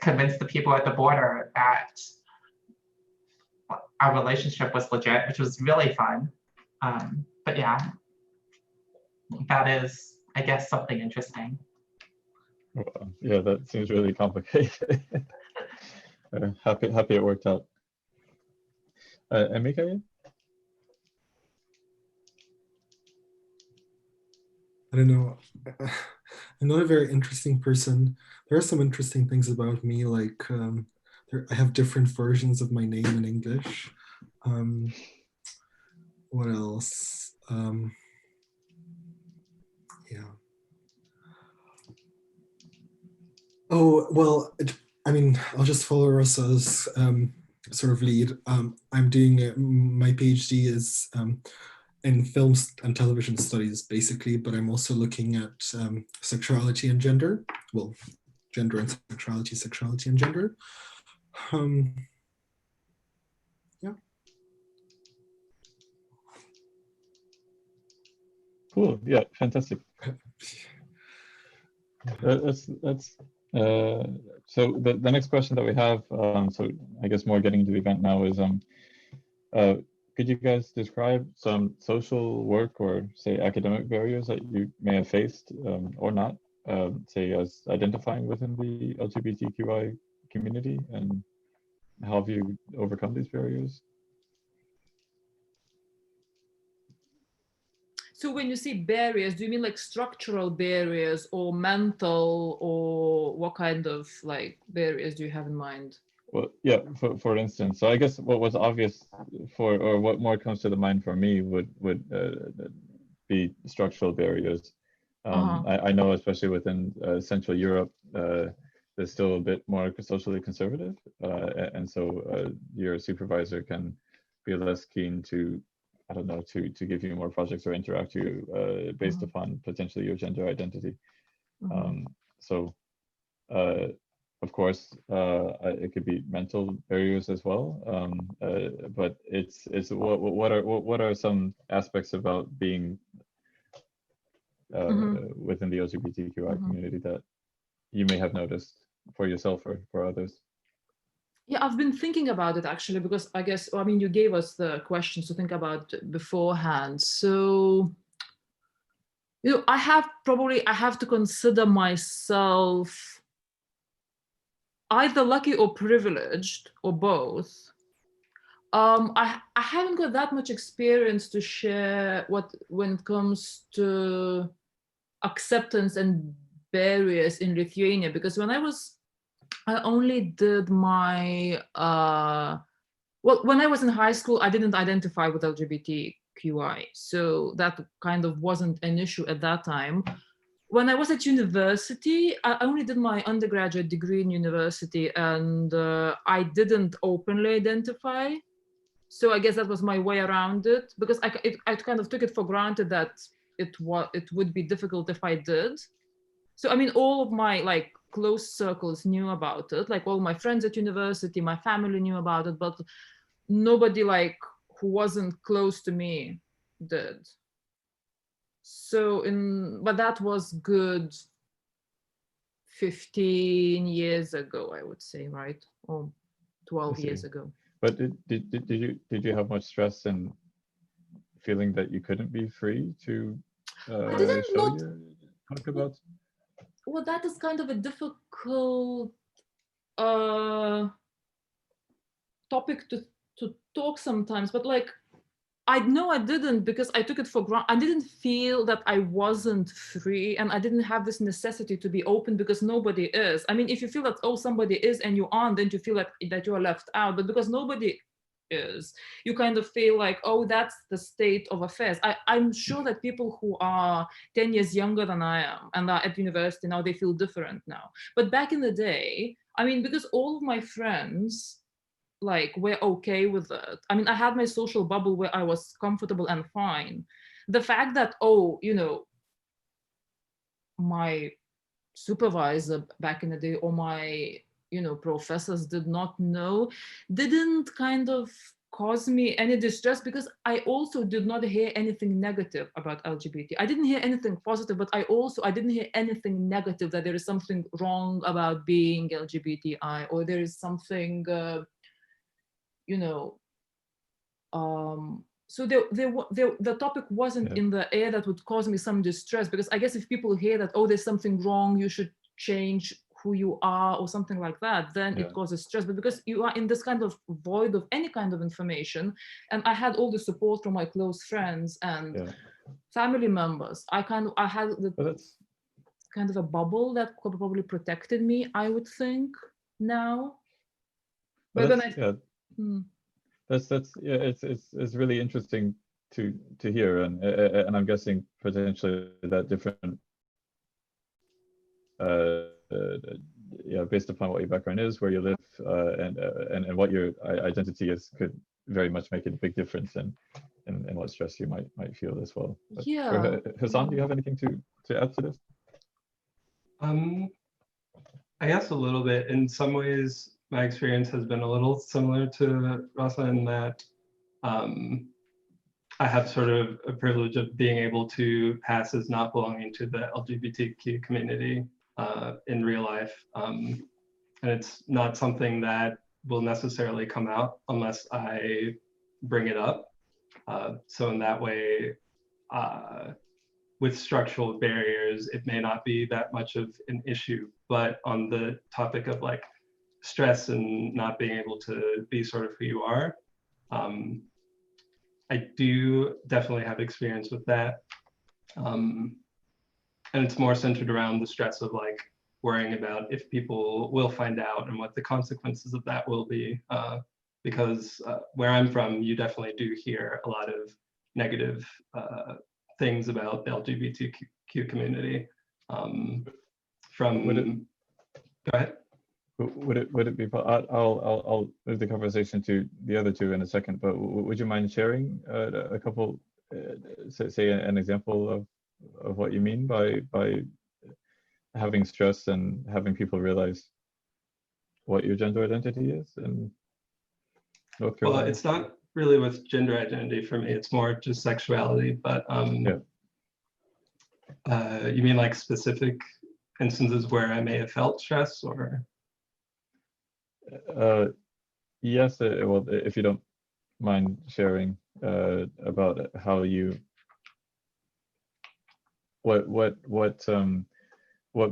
convince the people at the border that our relationship was legit, which was really fun. But yeah, that is, I guess, something interesting. Well, yeah, that seems really complicated. Happy it worked out. Emika? I don't know. I'm not a very interesting person. There are some interesting things about me, like I have different versions of my name in English. What else? Yeah. Oh, well, I mean, I'll just follow Rosa's sort of lead. I'm doing my PhD is in films and television studies, basically, but I'm also looking at sexuality and gender. Well, gender and sexuality, sexuality and gender. Yeah. Cool. Yeah, fantastic. So the next question that we have, so I guess more getting into the event now is, could you guys describe some social work or say academic barriers that you may have faced or not, say as identifying within the LGBTQI community, and how have you overcome these barriers? So when you say barriers, do you mean like structural barriers or mental, or what kind of like barriers do you have in mind? Well, yeah, for instance, so I guess what was obvious or what more comes to the mind for me would be structural barriers. I know, especially within Central Europe, there's still a bit more socially conservative, and so your supervisor can be less keen to, I don't know, to give you more projects or interact you based upon potentially your gender identity. So of course, it could be mental barriers as well, but it's what are some aspects about being within the LGBTQI community that you may have noticed for yourself or for others? Yeah, I've been thinking about it actually, because I guess, I mean, you gave us the questions to think about beforehand. So, you know, I have to consider myself either lucky or privileged or both. I haven't got that much experience to share when it comes to acceptance and barriers in Lithuania, because when I only did my when I was in high school, I didn't identify with LGBTQI, so that kind of wasn't an issue at that time. When I was at university, I only did my undergraduate degree in university, and I didn't openly identify. So I guess that was my way around it, because I kind of took it for granted that it would be difficult if I did. So I mean, all of my like close circles knew about it, like all my friends at university, my family knew about it, but nobody like who wasn't close to me did. So but that was good 15 years ago, I would say, right? Or 12 years ago. But did you have much stress and feeling that you couldn't be free to talk about? Well, that is kind of a difficult topic to talk sometimes, but like I know I didn't, because I took it for granted. I didn't feel that I wasn't free, and I didn't have this necessity to be open, because nobody is. I mean, if you feel that, oh, somebody is and you aren't, then you feel like that you are left out. But because nobody is, you kind of feel like, oh, that's the state of affairs. I'm sure that people who are 10 years younger than I am and are at university now, they feel different now. But back in the day, I mean, because all of my friends like we're okay with it. I mean, I had my social bubble where I was comfortable and fine. The fact that, oh, you know, my supervisor back in the day or my, you know, professors did not know, didn't kind of cause me any distress, because I also did not hear anything negative about LGBT. I didn't hear anything positive, but I didn't hear anything negative, that there is something wrong about being LGBTI, or there is something, you know, so the topic wasn't in the air that would cause me some distress, because I guess if people hear that, oh, there's something wrong, you should change who you are or something like that, then it causes stress. But because you are in this kind of void of any kind of information, and I had all the support from my close friends and family members, I had the kind of a bubble that probably protected me, I would think now. But then it's really interesting to hear, and I'm guessing potentially that different based upon what your background is, where you live, and what your identity is, could very much make a big difference in what stress you might feel as well. But Hassan, do you have anything to add to this? I guess a little bit. In some ways, my experience has been a little similar to Rasa in that I have sort of a privilege of being able to pass as not belonging to the LGBTQ community in real life. And it's not something that will necessarily come out unless I bring it up. So in that way, with structural barriers, it may not be that much of an issue. But on the topic of like stress and not being able to be sort of who you are, I do definitely have experience with that. And it's more centered around the stress of like worrying about if people will find out and what the consequences of that will be. Because where I'm from, you definitely do hear a lot of negative things about the LGBTQ community. Go ahead. Would it be? I'll move the conversation to the other two in a second. But would you mind sharing a couple, say an example of what you mean by having stress and having people realize what your gender identity is in North Carolina? Well, it's not really with gender identity for me. It's more just sexuality. But you mean like specific instances where I may have felt stress, or? Yes, well, if you don't mind sharing about how you, what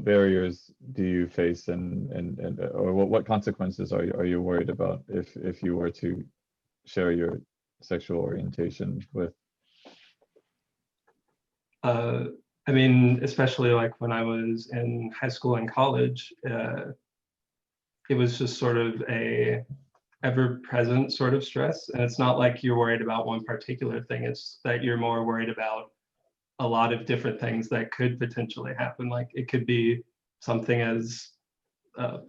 barriers do you face, and or what consequences are you worried about if you were to share your sexual orientation with? I mean, especially like when I was in high school and college, it was just sort of a ever-present sort of stress. And it's not like you're worried about one particular thing, it's that you're more worried about a lot of different things that could potentially happen. Like it could be something as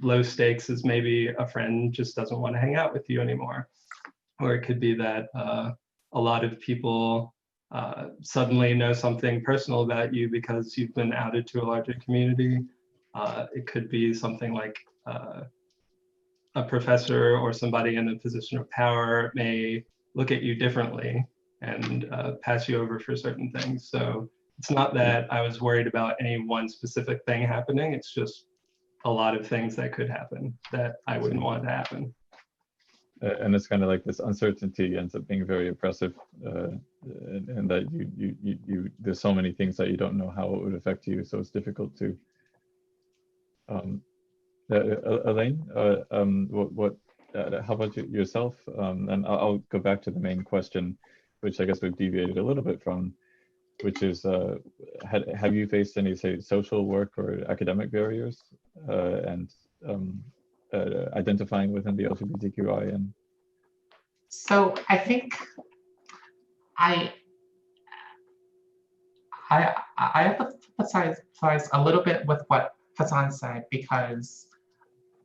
low stakes as maybe a friend just doesn't want to hang out with you anymore. Or it could be that a lot of people suddenly know something personal about you because you've been outed to a larger community. It could be something like a professor or somebody in a position of power may look at you differently and pass you over for certain things. So it's not that I was worried about any one specific thing happening. It's just a lot of things that could happen that I wouldn't want to happen. And it's kind of like this uncertainty ends up being very oppressive, and that you there's so many things that you don't know how it would affect you, so it's difficult to. Elaine, how about yourself? And I'll go back to the main question, which I guess we've deviated a little bit from, which is, have you faced any, say, social work or academic barriers, and identifying within the LGBTQI? And so I think I empathize a little bit with what Hassan said, because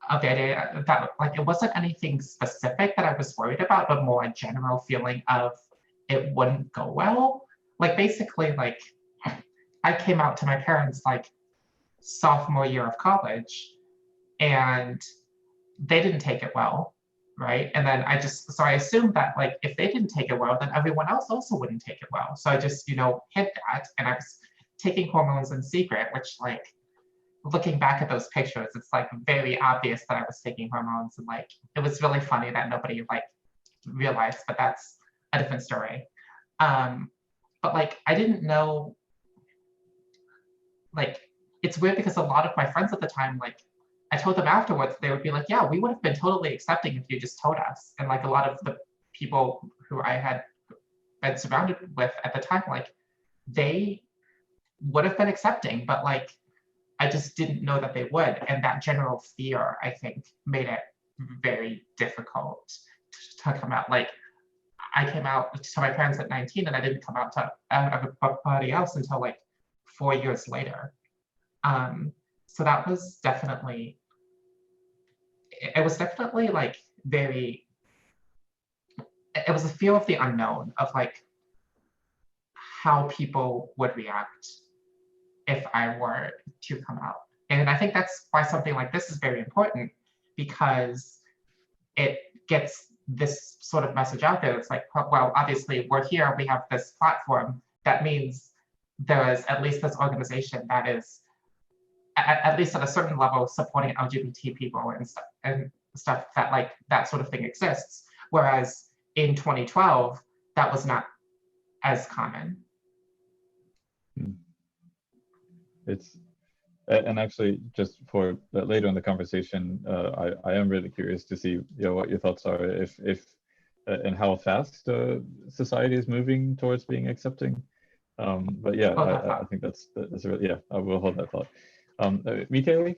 of the idea that like it wasn't anything specific that I was worried about, but more a general feeling of it wouldn't go well. Like basically, like I came out to my parents like sophomore year of college, and they didn't take it well. right? And then so I assumed that like if they didn't take it well, then everyone else also wouldn't take it well. So I just, hid that, and I was taking hormones in secret, which like looking back at those pictures, it's like very obvious that I was taking hormones, and like it was really funny that nobody like realized, but that's a different story. But like I didn't know, like it's weird because a lot of my friends at the time, like I told them afterwards, they would be like, yeah, we would have been totally accepting if you just told us. And like a lot of the people who I had been surrounded with at the time, like they would have been accepting, but like I just didn't know that they would. And that general fear, I think, made it very difficult to come out. Like I came out to my parents at 19, and I didn't come out to everybody else until like 4 years later. So that was definitely, it was definitely like very, it was a fear of the unknown, of like how people would react if I were to come out. And I think that's why something like this is very important, because it gets this sort of message out there. It's like, well, obviously we're here, we have this platform. That means there is at least this organization that is, at least at a certain level, supporting LGBT people and stuff that like that sort of thing exists. Whereas in 2012, that was not as common. It's, and actually, just for later in the conversation, I am really curious to see what your thoughts are, if and how fast society is moving towards being accepting. But yeah, I think that's really, yeah, I will hold that thought. Mikaeli,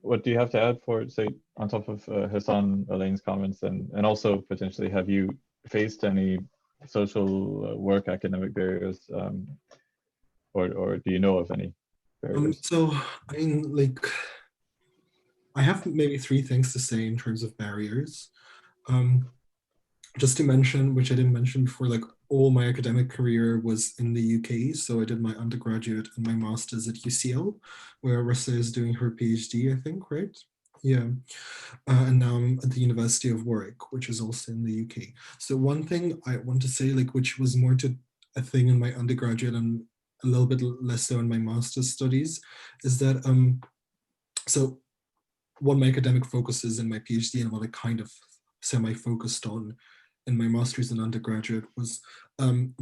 what do you have to add for, say, on top of Hassan, Elaine's comments, and also potentially, have you faced any social work academic barriers, or do you know of any barriers? So I mean, like, I have maybe 3 things to say in terms of barriers. Just to mention, which I didn't mention before, like all my academic career was in the UK. So I did my undergraduate and my master's at UCL, where Russa is doing her PhD, I think, right? Yeah. And now I'm at the University of Warwick, which is also in the UK. So one thing I want to say, like, which was more to a thing in my undergraduate and a little bit less so in my master's studies, is that, so what my academic focus is in my PhD and what I kind of semi-focused on in my master's and undergraduate was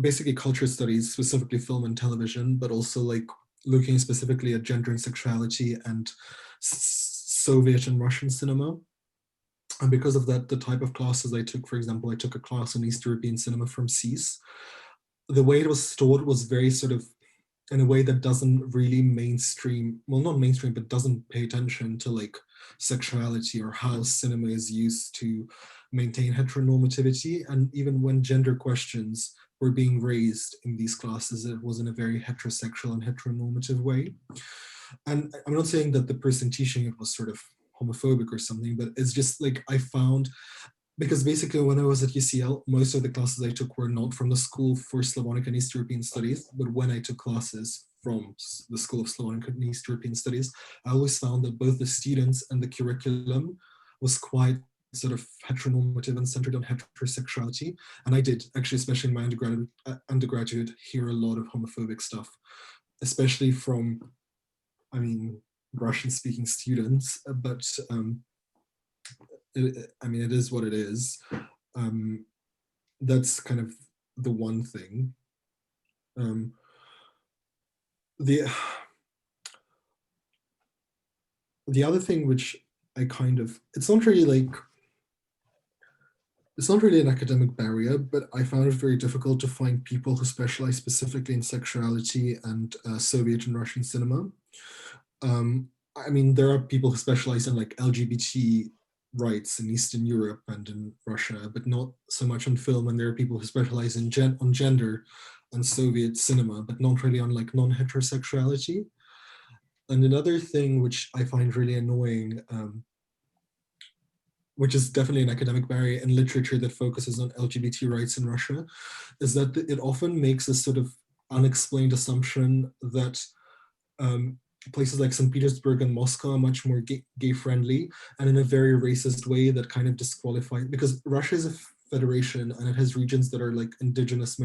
basically culture studies, specifically film and television, but also like looking specifically at gender and sexuality and Soviet and Russian cinema. And because of that, the type of classes I took, for example, I took a class on East European cinema from CEAS. The way it was taught was very sort of in a way that doesn't really mainstream, well, not mainstream, but doesn't pay attention to like sexuality or how cinema is used to maintain heteronormativity. And even when gender questions were being raised in these classes, it was in a very heterosexual and heteronormative way. And I'm not saying that the person teaching it was sort of homophobic or something, but it's just like I found, because basically when I was at UCL, most of the classes I took were not from the School for Slavonic and East European Studies, but when I took classes from the School of Slavonic and East European Studies, I always found that both the students and the curriculum was quite sort of heteronormative and centered on heterosexuality. And I did actually, especially in my undergraduate, hear a lot of homophobic stuff, especially from, I mean, Russian-speaking students, but I mean, it is what it is. That's kind of the one thing. The other thing, which I kind of, it's not really an academic barrier, but I found it very difficult to find people who specialize specifically in sexuality and Soviet and Russian cinema. I mean, there are people who specialize in like LGBT rights in Eastern Europe and in Russia, but not so much on film. And there are people who specialize in on gender and Soviet cinema, but not really on like non-heterosexuality. And another thing which I find really annoying, which is definitely an academic barrier in literature that focuses on LGBT rights in Russia, is that it often makes a sort of unexplained assumption that places like St. Petersburg and Moscow are much more gay friendly, and in a very racist way that kind of disqualifies, because Russia is a federation and it has regions that are like indigenous.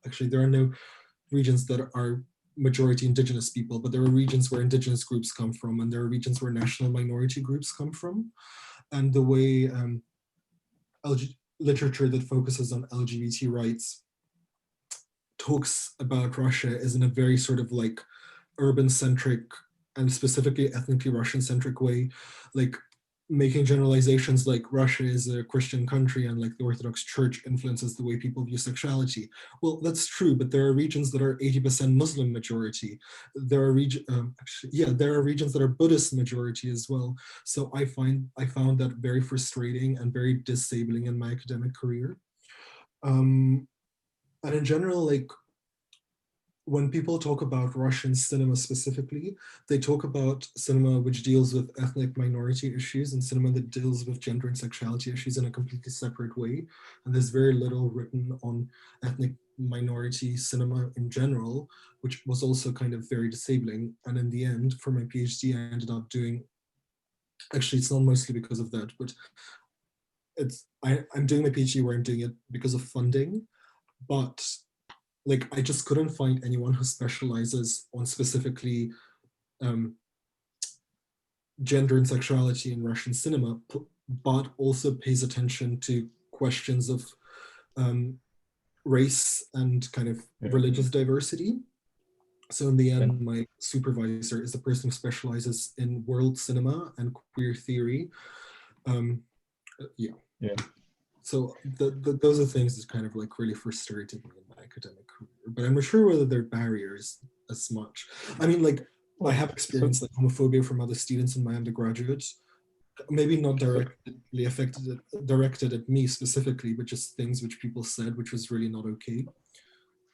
Actually, there are no regions that are majority indigenous people, but there are regions where indigenous groups come from, and there are regions where national minority groups come from. And the way literature that focuses on LGBT rights talks about Russia is in a very sort of like urban-centric and specifically ethnically Russian-centric way, like making generalizations like Russia is a Christian country and like the Orthodox Church influences the way people view sexuality. Well, that's true, but there are regions that are 80% Muslim majority. There are there are regions that are Buddhist majority as well. So I found that very frustrating and very disabling in my academic career. And in general, like when people talk about Russian cinema specifically, they talk about cinema which deals with ethnic minority issues and cinema that deals with gender and sexuality issues in a completely separate way. And there's very little written on ethnic minority cinema in general, which was also kind of very disabling. And in the end, for my PhD, I ended up doing, actually, it's not mostly because of that, but I'm doing my PhD where I'm doing it because of funding, but like I just couldn't find anyone who specializes on specifically gender and sexuality in Russian cinema, but also pays attention to questions of race and kind of religious diversity. So in the end, my supervisor is the person who specializes in world cinema and queer theory. So those are things that kind of like really frustrated me in my academic career. But I'm not sure whether there are barriers as much. I mean, like I have experienced like homophobia from other students in my undergraduate, maybe not directed at me specifically, but just things which people said, which was really not okay.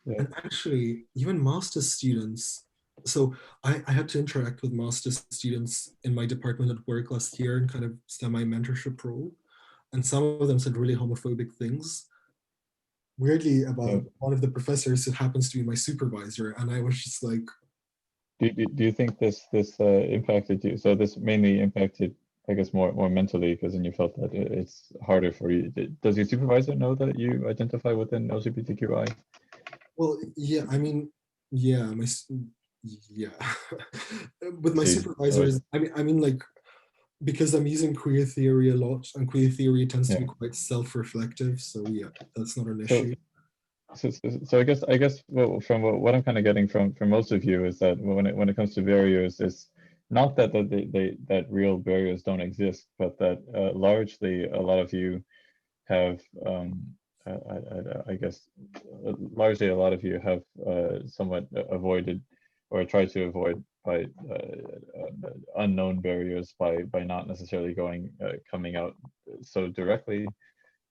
Yeah. And actually, even master's students. So I had to interact with master's students in my department at work last year in kind of semi-mentorship role. And some of them said really homophobic things, weirdly, about one of the professors who happens to be my supervisor. And I was just like... Do you think this impacted you? So this mainly impacted, I guess, more mentally, because then you felt that it's harder for you. Does your supervisor know that you identify within LGBTQI? Well, yeah, I mean, yeah, with my supervisors, I mean, like, because I'm using queer theory a lot, and queer theory tends to be quite self-reflective. So yeah, that's not an issue. So I guess from what I'm kind of getting from most of you is that when it comes to barriers, it's not that that real barriers don't exist, but that largely a lot of you have I guess largely a lot of you have somewhat avoided or tried to avoid by unknown barriers by not necessarily coming out so directly,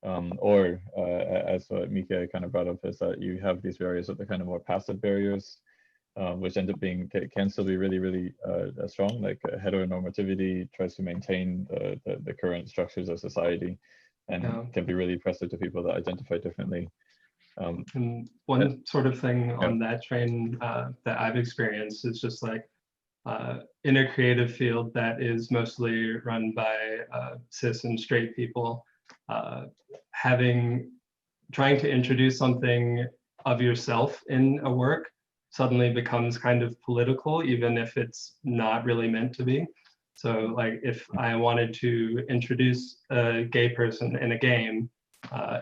or as Mika kind of brought up, is that you have these barriers that are kind of more passive barriers, which end up being can still be really strong, like heteronormativity tries to maintain the current structures of society and can be really oppressive to people that identify differently. And one sort of thing on that train that I've experienced is just like in a creative field that is mostly run by cis and straight people, trying to introduce something of yourself in a work suddenly becomes kind of political, even if it's not really meant to be. So like if I wanted to introduce a gay person in a game,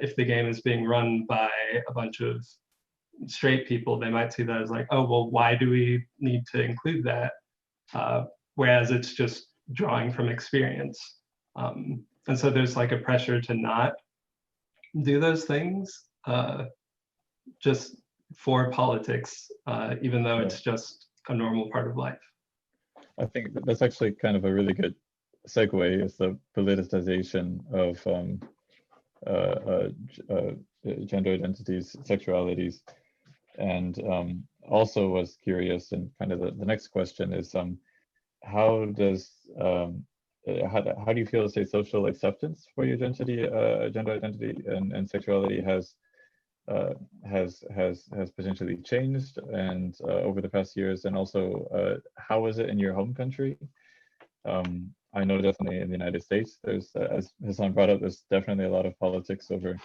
if the game is being run by a bunch of straight people, they might see that as like, oh, well, why do we need to include that? Whereas it's just drawing from experience. And so there's like a pressure to not do those things just for politics, even though it's just a normal part of life. I think that's actually kind of a really good segue, is the politicization of gender identities, sexualities, and also was curious, and kind of the next question is how do you feel, say, social acceptance for your gender identity and sexuality has has potentially changed and over the past years, and also how is it in your home country? I know definitely in the United States, there's as Hassan brought up, there's definitely a lot of politics over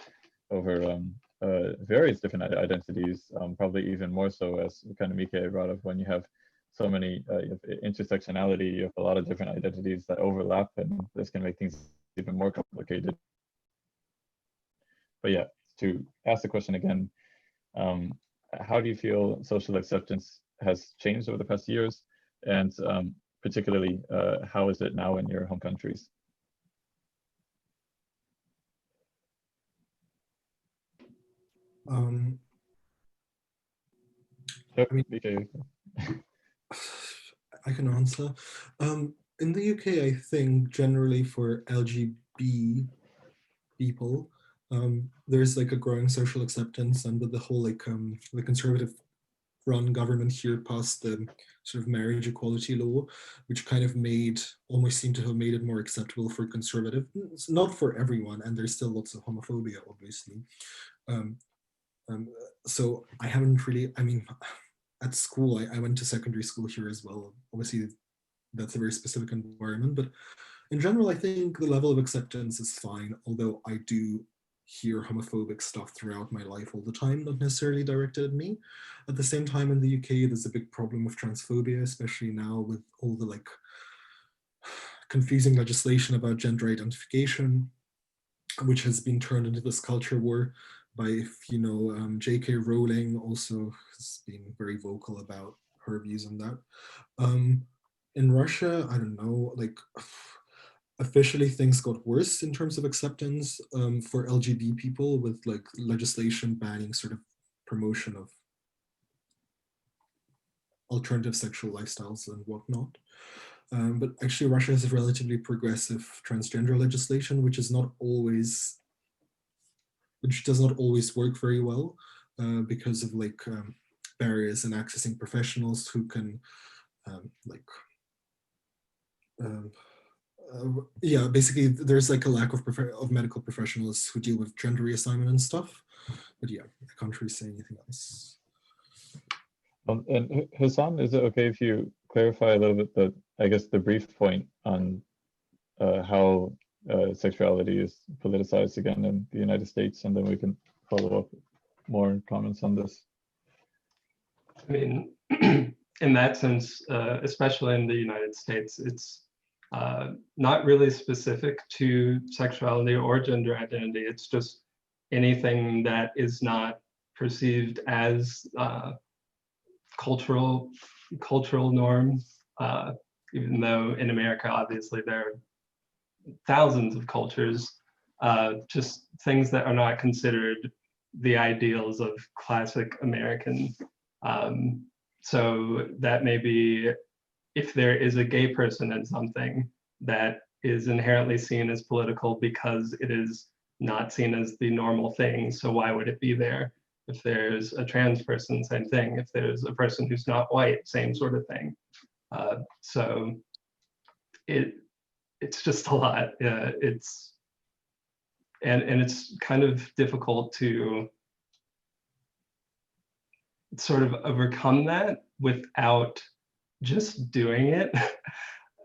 various different identities, probably even more so, as kind of Mike brought up, when you have so many you have intersectionality, you have a lot of different identities that overlap, and this can make things even more complicated. But yeah, to ask the question again, how do you feel social acceptance has changed over the past years? And particularly, how is it now in your home countries? Yep, I mean, BK. I can answer. In the UK, I think generally for LGB people, there's like a growing social acceptance, and with the whole like the conservative run government here passed the sort of marriage equality law, which kind of almost seemed to have made it more acceptable for conservative. It's not for everyone, and there's still lots of homophobia, obviously. So I haven't really, I mean, at school, I went to secondary school here as well. Obviously, that's a very specific environment, but in general, I think the level of acceptance is fine, although I do hear homophobic stuff throughout my life all the time, not necessarily directed at me. At the same time, in the UK, there's a big problem with transphobia, especially now with all the like confusing legislation about gender identification, which has been turned into this culture war by, if you know, J.K. Rowling also has been very vocal about her views on that. In Russia, I don't know, like officially things got worse in terms of acceptance for LGBT people, with like legislation banning sort of promotion of alternative sexual lifestyles and whatnot. But actually Russia has a relatively progressive transgender legislation, which does not always work very well because of like barriers in accessing professionals who can yeah, basically there's like a lack of medical professionals who deal with gender reassignment and stuff. But yeah, I can't really say anything else. And Hassan, is it okay if you clarify a little bit I guess the brief point on how sexuality is politicized again in the United States, and then we can follow up more comments on this. I mean, in that sense, especially in the United States, it's not really specific to sexuality or gender identity. It's just anything that is not perceived as cultural norms, even though in America, obviously, there are thousands of cultures, just things that are not considered the ideals of classic American. So that may be, if there is a gay person in something, that is inherently seen as political because it is not seen as the normal thing. So why would it be there? If there's a trans person, same thing. If there's a person who's not white, same sort of thing. So it's just a lot. It's and it's kind of difficult to sort of overcome that without just doing it,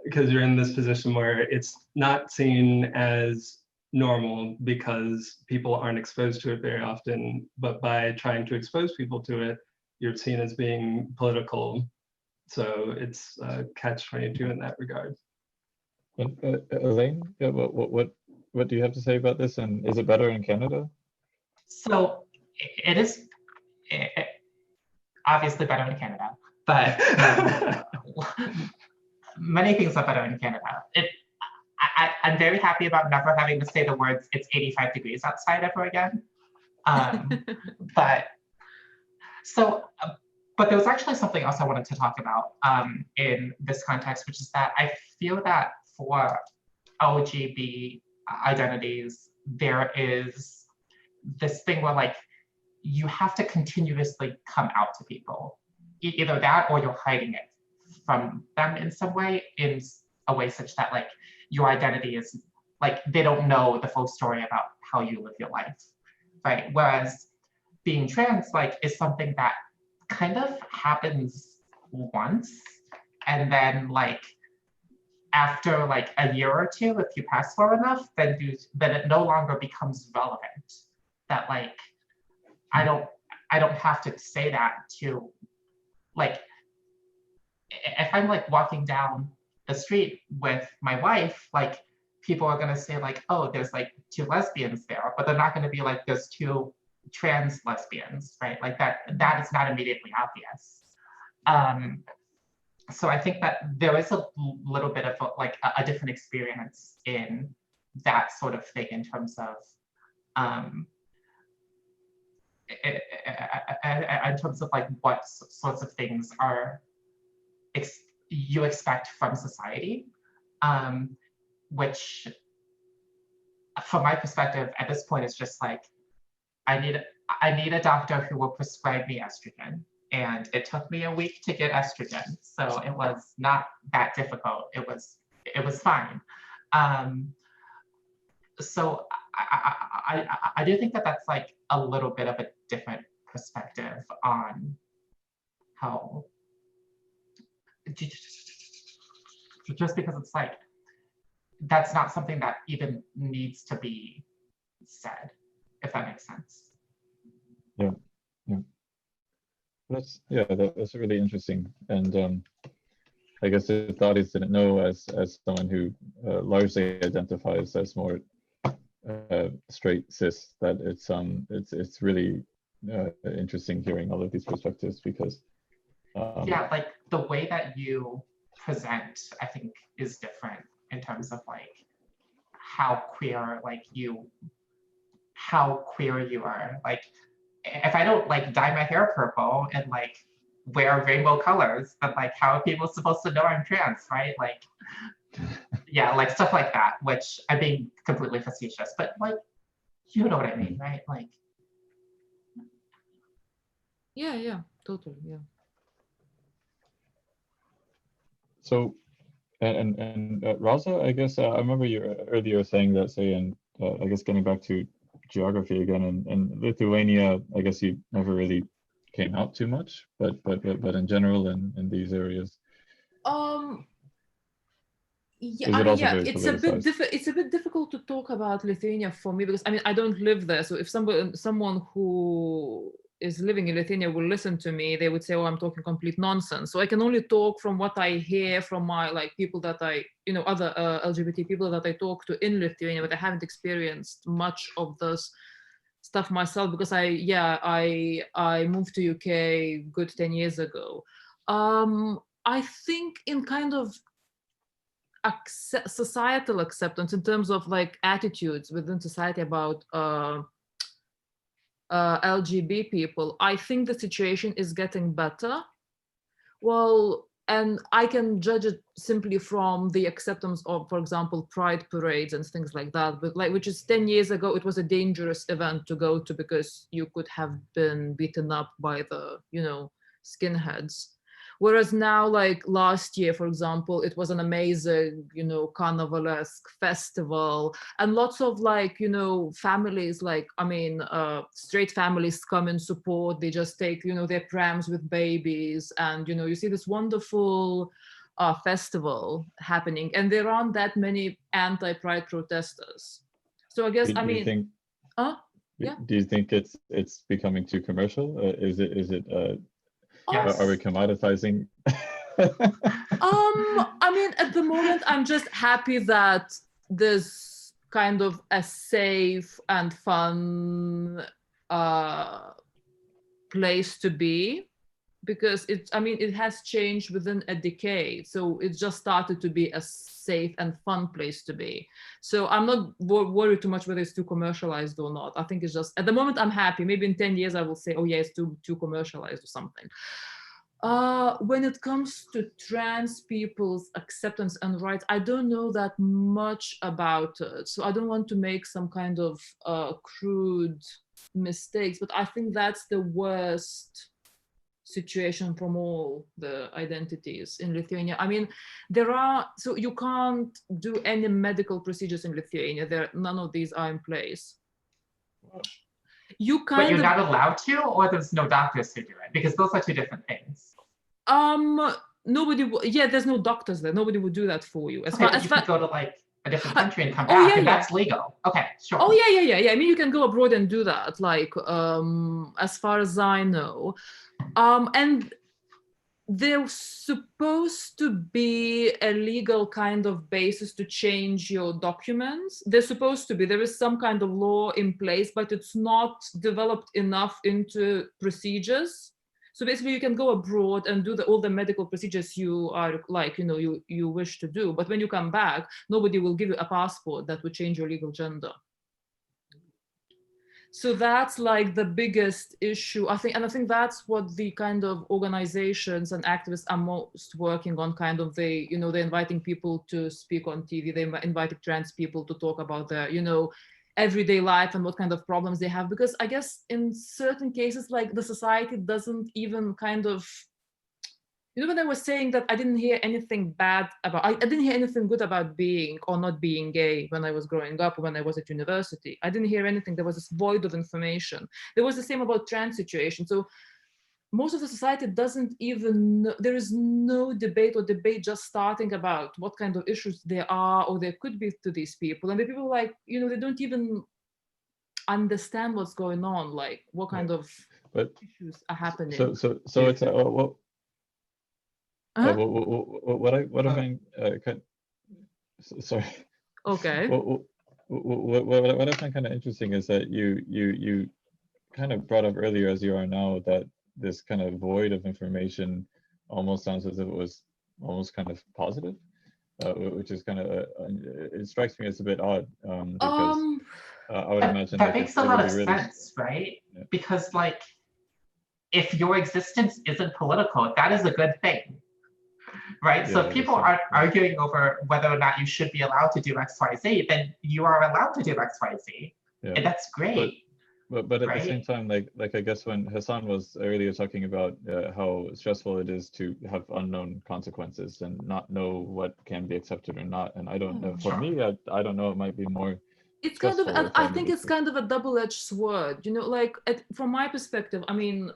because you're in this position where it's not seen as normal because people aren't exposed to it very often, but by trying to expose people to it, you're seen as being political. So it's catch-22 in that regard. Elaine, yeah, what do you have to say about this, and is it better in Canada? So it is obviously better in Canada, but many things are better in Canada. I'm very happy about never having to say the words "it's 85 degrees outside" ever again. But there was actually something else I wanted to talk about in this context, which is that I feel that for LGBT identities, there is this thing where like you have to continuously come out to people, either that or you're hiding it from them in some way, in a way such that like your identity is like they don't know the full story about how you live your life, right? Whereas being trans like is something that kind of happens once, and then like after like a year or two, if you pass far enough, then it no longer becomes relevant. That like I don't have to say that to like if I'm like walking down the street with my wife, like people are gonna say like, oh, there's like two lesbians there, but they're not gonna be like there's two trans lesbians, right? Like that is not immediately obvious. So I think that there is a little bit of a different experience in that sort of thing in terms of in terms of like what sorts of things are you expect from society, which from my perspective at this point is just like I need a doctor who will prescribe me estrogen. And it took me a week to get estrogen, so it was not that difficult. It was fine. So I do think that that's like a little bit of a different perspective on how, just because it's like that's not something that even needs to be said, if that makes sense. Yeah. That's really interesting, and I guess if the audience didn't know, as someone who largely identifies as more straight cis, that it's really interesting hearing all of these perspectives because yeah, like the way that you present, I think, is different in terms of like how queer you are. Like if I don't like dye my hair purple and like wear rainbow colors, then like how are people supposed to know I'm trans, right? Like, yeah, like stuff like that, which I'm being completely facetious, but like, you know what I mean, right? Like, yeah, totally, yeah. So, and Raza, I guess I remember you earlier saying that, saying I guess getting back to geography again, and Lithuania, I guess you never really came out too much, but in general in these areas. Yeah, I mean, yeah, it's a bit difficult to talk about Lithuania for me because I mean I don't live there. So if someone who is living in Lithuania will listen to me, they would say, "Oh, I'm talking complete nonsense." So I can only talk from what I hear from my like people that I, you know, other LGBT people that I talk to in Lithuania, but I haven't experienced much of this stuff myself because I moved to UK good 10 years ago. I think in kind of societal acceptance in terms of like attitudes within society about LGBT people, I think the situation is getting better. Well, and I can judge it simply from the acceptance of, for example, pride parades and things like that. But like, which is 10 years ago, it was a dangerous event to go to because you could have been beaten up by the, you know, skinheads. Whereas now, like last year, for example, it was an amazing, you know, carnivalesque festival, and lots of like, you know, families, like, I mean, straight families come and support. They just take, you know, their prams with babies, and, you know, you see this wonderful festival happening, and there aren't that many anti-pride protesters. So I guess, yeah. Do you think it's becoming too commercial? Is it yes. Are we commoditizing? I mean, at the moment, I'm just happy that there's kind of a safe and fun place to be, because it has changed within a decade. So it just started to be a safe and fun place to be. So I'm not worried too much whether it's too commercialized or not. I think it's just, at the moment, I'm happy. Maybe in 10 years, I will say, oh yeah, it's too commercialized or something. When it comes to trans people's acceptance and rights, I don't know that much about it. So I don't want to make some kind of crude mistakes, but I think that's the worst situation from all the identities in Lithuania. I mean, so you can't do any medical procedures in Lithuania. None of these are in place. you But kind you're of not allowed to, or there's no doctors who do it? Because those are two different things. yeah, there's no doctors there. Nobody would do that for you. Okay, but you could go to like a different country and come Oh, back, yeah, and yeah. that's legal. Okay, sure. Oh yeah. I mean, you can go abroad and do that, like as far as I know. And there's supposed to be a legal kind of basis to change your documents. There's supposed to be. There is some kind of law in place, but it's not developed enough into procedures. So basically, you can go abroad and do all the medical procedures you are like, you wish to do. But when you come back, nobody will give you a passport that would change your legal gender. So that's like the biggest issue, I think, and I think that's what the kind of organizations and activists are most working on. Kind of they're inviting people to speak on TV. They're inviting trans people to talk about their, everyday life and what kind of problems they have. Because I guess in certain cases, like the society doesn't even kind of, when I was saying that I didn't hear anything bad about, I didn't hear anything good about being or not being gay when I was growing up, or when I was at university. I didn't hear anything. There was this void of information. There was the same about trans situation. So most of the society doesn't even know, there is no debate or debate just starting about what kind of issues there are or there could be to these people. And the people like, they don't even understand what's going on, like what kind of issues are happening. So it's what I find sorry. Okay. What I find kind of interesting is that you kind of brought up earlier, as you are now, that this kind of void of information almost sounds as if it was almost kind of positive, which is kind of it strikes me as a bit odd, because I would imagine that like makes a lot of really sense, right? Yeah. Because like, if your existence isn't political, that is a good thing, right? Yeah, so if people are arguing over whether or not you should be allowed to do X, Y, Z, then you are allowed to do X, Y, Z, and that's great. But at the same time, like I guess when Hassan was earlier talking about how stressful it is to have unknown consequences and not know what can be accepted or not, and I don't know. For me, I don't know. It might be more. It's kind of, and I think it's kind of a double-edged sword. Like from my perspective, I mean,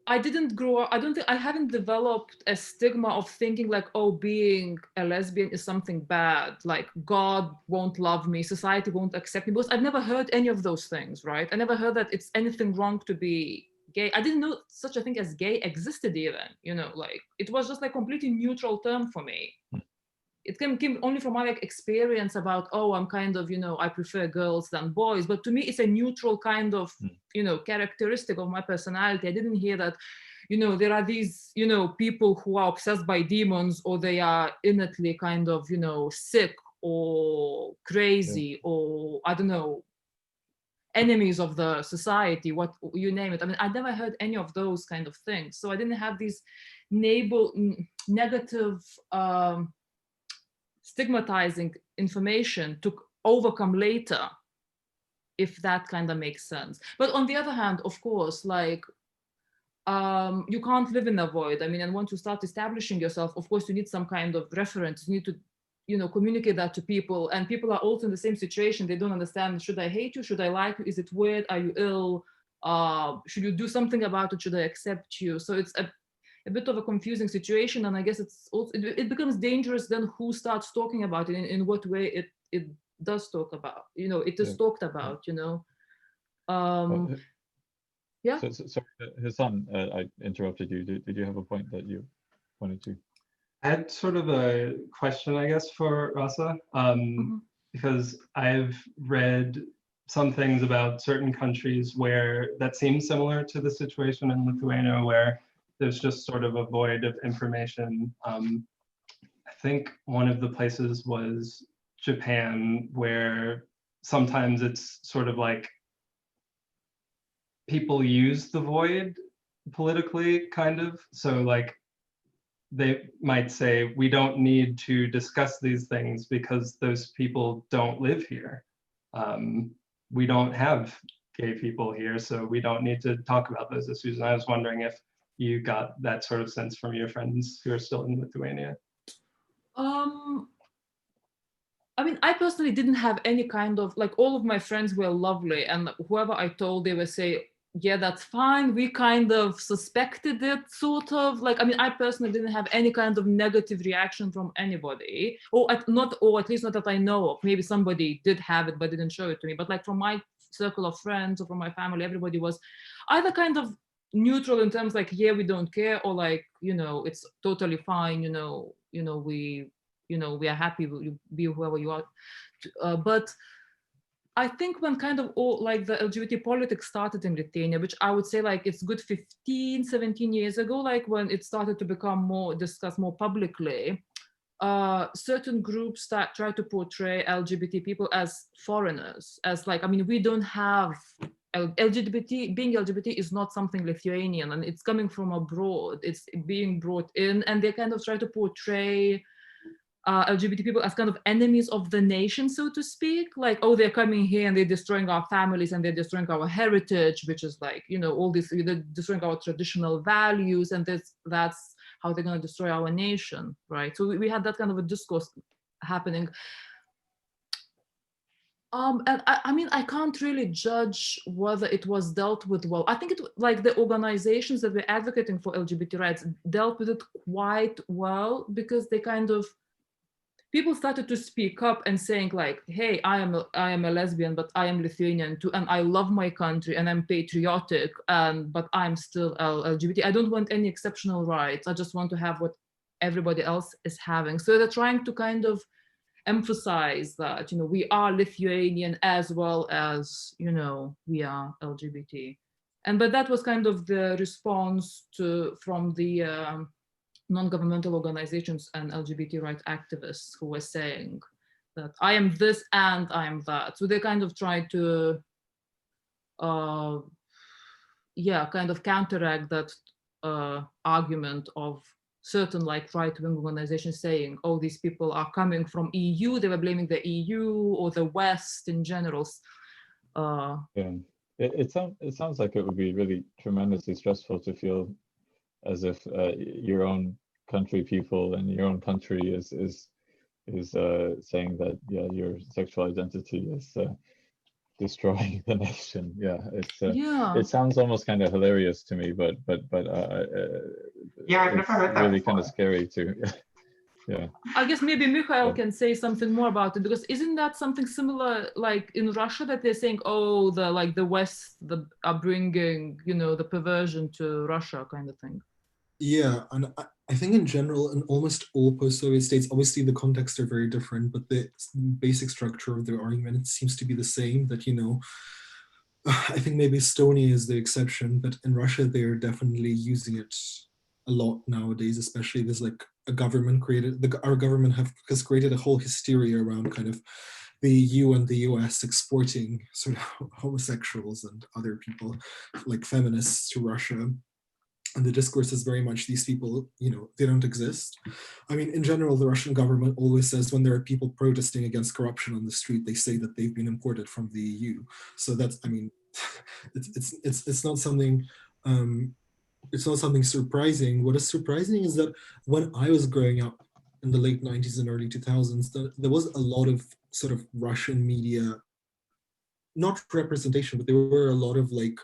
I didn't grow up, I haven't developed a stigma of thinking like, oh, being a lesbian is something bad, like God won't love me, society won't accept me, because I've never heard any of those things, right? I never heard that it's anything wrong to be gay. I didn't know such a thing as gay existed even, like it was just like completely neutral term for me. It came only from my experience about, oh, I'm kind of, I prefer girls than boys. But to me, it's a neutral kind of, characteristic of my personality. I didn't hear that, there are these, people who are obsessed by demons, or they are innately kind of, sick or crazy, or I don't know, enemies of the society, what you name it. I mean, I never heard any of those kind of things. So I didn't have these negative, stigmatizing information to overcome later, if that kind of makes sense. But on the other hand, of course, like you can't live in a void. I mean, and once you start establishing yourself, of course, you need some kind of reference. You need to communicate that to people, and people are also in the same situation. They don't understand, should I hate you, should I like you, is it weird, are you ill, should you do something about it, should I accept you? So it's a bit of a confusing situation, and I guess it's also it becomes dangerous then who starts talking about it, in what way it does talk about, it is talked about, yeah. So Hassan, I interrupted you. Did you have a point that you wanted to? I had sort of a question, I guess, for Rasa, because I've read some things about certain countries where that seems similar to the situation in Lithuania, where there's just sort of a void of information. I think one of the places was Japan, where sometimes it's sort of like people use the void politically, kind of. So like they might say, we don't need to discuss these things because those people don't live here. We don't have gay people here, so we don't need to talk about those issues. And I was wondering if you got that sort of sense from your friends who are still in Lithuania. I mean, I personally didn't have any kind of, like, all of my friends were lovely, and whoever I told, they would say, yeah, that's fine. We kind of suspected it, sort of. Like, I mean, I personally didn't have any kind of negative reaction from anybody, or at least not that I know of. Maybe somebody did have it, but didn't show it to me. But like from my circle of friends or from my family, everybody was either kind of neutral in terms like, yeah, we don't care, or like, you know, it's totally fine, we are happy with you, be whoever you are. But I think when kind of all like the LGBT politics started in Lithuania, which I would say like it's good 15, 17 years ago, like when it started to become more discussed more publicly, certain groups that try to portray LGBT people as foreigners, as like, I mean, we don't have being LGBT is not something Lithuanian, and it's coming from abroad, it's being brought in, and they kind of try to portray LGBT people as kind of enemies of the nation, so to speak. Like, oh, they're coming here and they're destroying our families and they're destroying our heritage, which is like, all this, they're destroying our traditional values, and that's how they're going to destroy our nation, right? So we had that kind of a discourse happening. And I mean, I can't really judge whether it was dealt with well. I think it, like the organizations that were advocating for LGBT rights dealt with it quite well, because they kind of, people started to speak up and saying like, hey, I am a lesbian, but I am Lithuanian too, and I love my country and I'm patriotic, but I'm still LGBT. I don't want any exceptional rights. I just want to have what everybody else is having. So they're trying to kind of emphasize that, we are Lithuanian as well as, we are LGBT. But that was kind of the response from the non-governmental organizations and LGBT rights activists who were saying that I am this and I am that. So they kind of tried to, kind of counteract that argument of certain like right-wing organizations saying, oh, these people are coming from EU. They were blaming the EU or the West in general. Yeah, it sounds like it would be really tremendously stressful to feel as if your own country people and your own country is saying that, yeah, your sexual identity is destroying the nation. Yeah, it sounds almost kind of hilarious to me, but yeah, I've never heard that really before. kind of scary too. Yeah. I guess maybe Mikhail can say something more about it, because isn't that something similar like in Russia, that they're saying, oh, the West are bringing, the perversion to Russia kind of thing? Yeah, and I think in general, in almost all post-Soviet states, obviously the contexts are very different, but the basic structure of the argument seems to be the same, that, I think maybe Estonia is the exception, but in Russia, they're definitely using it a lot nowadays, especially there's like a government our government has created a whole hysteria around kind of the EU and the US exporting sort of homosexuals and other people like feminists to Russia. And the discourse is very much these people, they don't exist. I mean, in general, the Russian government always says when there are people protesting against corruption on the street, they say that they've been imported from the EU. So that's, I mean, it's not something, it's not something surprising. What is surprising is that when I was growing up in the late 90s and early 2000s, there was a lot of sort of Russian media, not representation, but there were a lot of like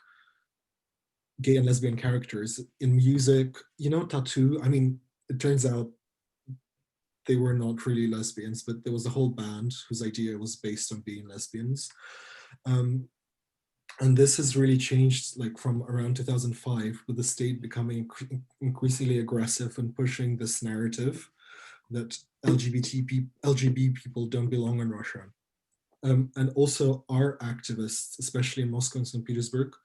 gay and lesbian characters in music, Tattoo. I mean, it turns out they were not really lesbians, but there was a whole band whose idea was based on being lesbians. And this has really changed like from around 2005, with the state becoming increasingly aggressive and pushing this narrative that LGBT people don't belong in Russia. And also our activists, especially in Moscow and St. Petersburg,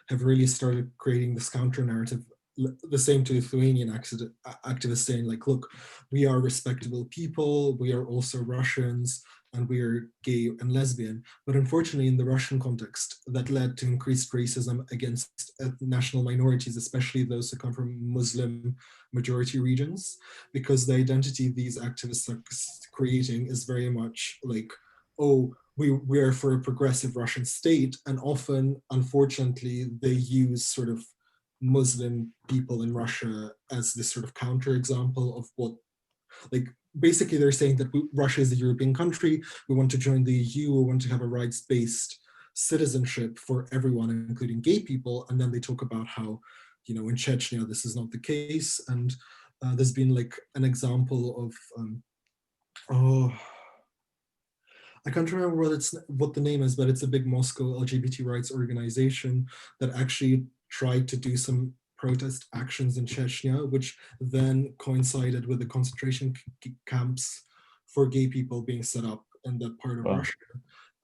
have really started creating this counter narrative, the same to Lithuanian activists saying like, look, we are respectable people, we are also Russians, and we are gay and lesbian. But unfortunately, in the Russian context, that led to increased racism against national minorities, especially those who come from Muslim majority regions, because the identity these activists are creating is very much like, oh, we are for a progressive Russian state, and often, unfortunately, they use sort of Muslim people in Russia as this sort of counterexample of what, like, basically they're saying that Russia is a European country, we want to join the EU, we want to have a rights-based citizenship for everyone, including gay people. And then they talk about how, you know, in Chechnya, this is not the case. And there's been like an example of, I can't remember what the name is, but it's a big Moscow LGBT rights organization that actually tried to do some protest actions in Chechnya, which then coincided with the concentration camps for gay people being set up in that part of Russia.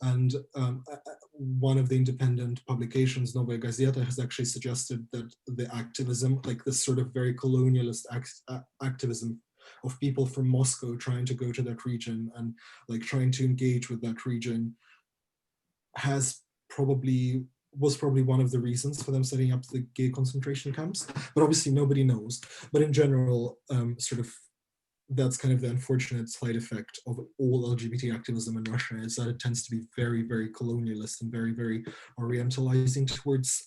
And one of the independent publications, Novaya Gazeta, has actually suggested that the activism, like this sort of very colonialist activism of people from Moscow trying to go to that region and like trying to engage with that region, was probably one of the reasons for them setting up the gay concentration camps. But obviously nobody knows. But in general, sort of that's kind of the unfortunate side effect of all LGBT activism in Russia, is that it tends to be very, very colonialist and very, very orientalizing towards,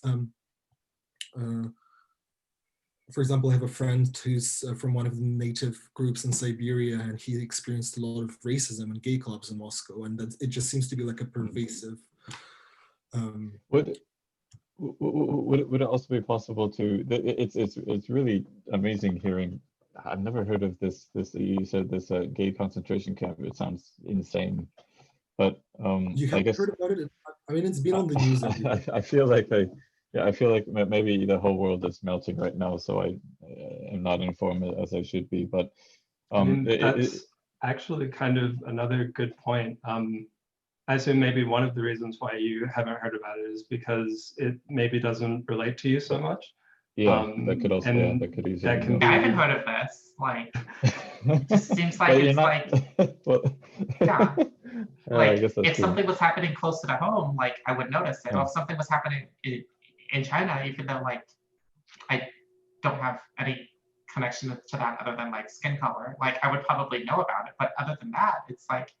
for example, I have a friend who's from one of the native groups in Siberia, and he experienced a lot of racism in gay clubs in Moscow, and that it just seems to be like a pervasive. Would it also be possible to? It's really amazing hearing. I've never heard of this. You said this gay concentration camp. It sounds insane, but you haven't I guess heard about it. I mean, it's been on the news. I feel like I feel like maybe the whole world is melting right now, so I am not informed as I should be. But I mean, that's actually kind of another good point. I assume maybe one of the reasons why you haven't heard about it is because it maybe doesn't relate to you so much. Yeah, that could also, yeah, that could easily. I haven't heard of this. Like, it just seems like it's like, well, yeah. Like, if something was happening closer to home, like I would notice it. Yeah. Or if something was happening in China, even though like I don't have any connection to that other than like skin color, like I would probably know about it. But other than that, it's like